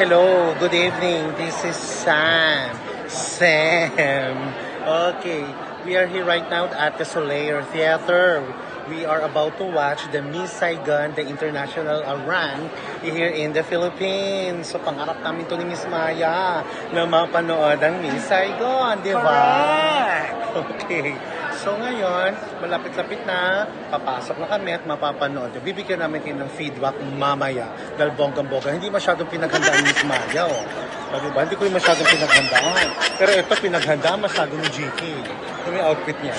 Hello, good evening. This is Sam. Okay, we are here right now at the Soleil Theater. We are about to watch the Miss Saigon, the international run here in the Philippines. So, pangarap namin to ni Miss Maya na mapanood ang Miss Saigon, di ba? Okay. So ngayon, malapit-lapit na, papasok na kami at mapapanood. Bibigyan namin kayo ng feedback mamaya dahil bonggang-bongga. Hindi masyadong pinaghandaan ni Miss Maya, oh. Diba? Hindi ko yung masyadong pinaghandaan. Pero ito, pinaghandaan masyado ni GK. Ito yung outfit niya.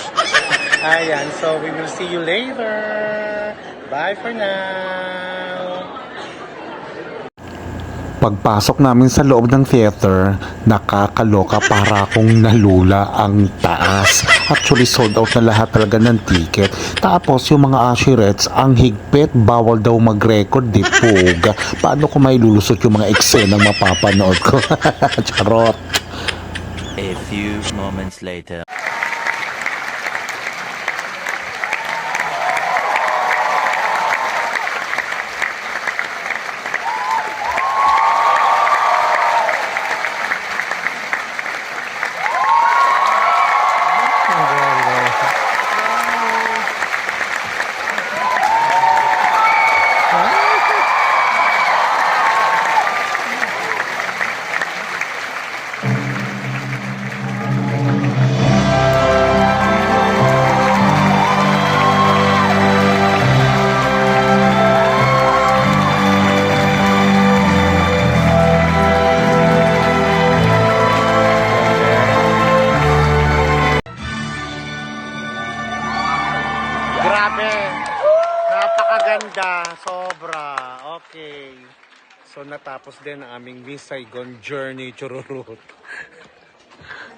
Ayan, so we will see you later. Bye for now. Pagpasok namin sa loob ng theater, nakakaloka, para akong nalula ang taas. Actually, sold out na lahat talaga ng ticket. Tapos, yung mga usherettes, ang higpit, bawal daw mag-record, di puga. Paano ko may lulusot yung mga eksenang mapapanood ko? Charot! A few moments later. Grabe! Napakaganda! Sobra! Okay. So natapos din ang aming Miss Saigon journey, chururut.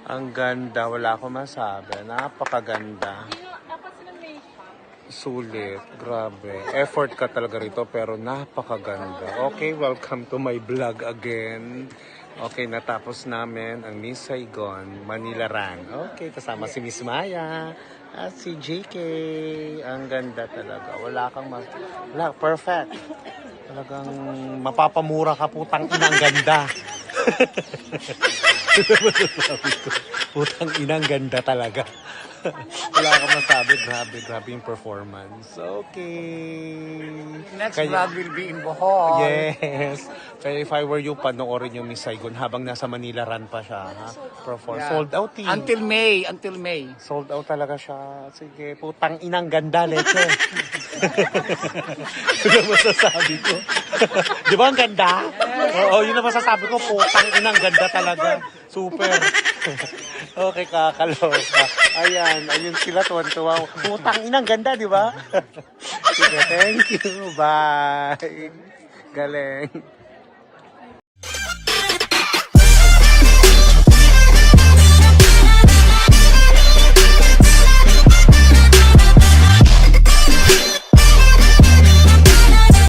Ang ganda, wala akong masabi. Napakaganda. Sulit, grabe. Effort ka talaga rito pero napakaganda. Okay, welcome to my vlog again. Okay, natapos namin ang Miss Saigon, Manila Run. Okay, kasama si Miss Maya at si JK. Ang ganda talaga. Wala kang wala, perfect. Talagang mapapamura ka, putang inang ganda. Putang inang ganda talaga. Wala akong masabi. Grabe yung performance. Okay. Next vlog will be in Bohol. Yes. Kaya if I were you, panoorin yung Miss Saigon habang nasa Manila Run pa siya. Ha? Perform. Yeah. Sold out eh. Until May. Sold out talaga siya. Sige, putang inang ganda, leche. Yun ang masasabi ko. Di ba ang ganda? Oo, yun ang masasabi ko. Putang inang ganda talaga. Super. Okay, kakaloka. Ayan, ayun sila, tuwan-tuwa. Putang inang ganda, di ba? Sige, thank you. Bye. Galing.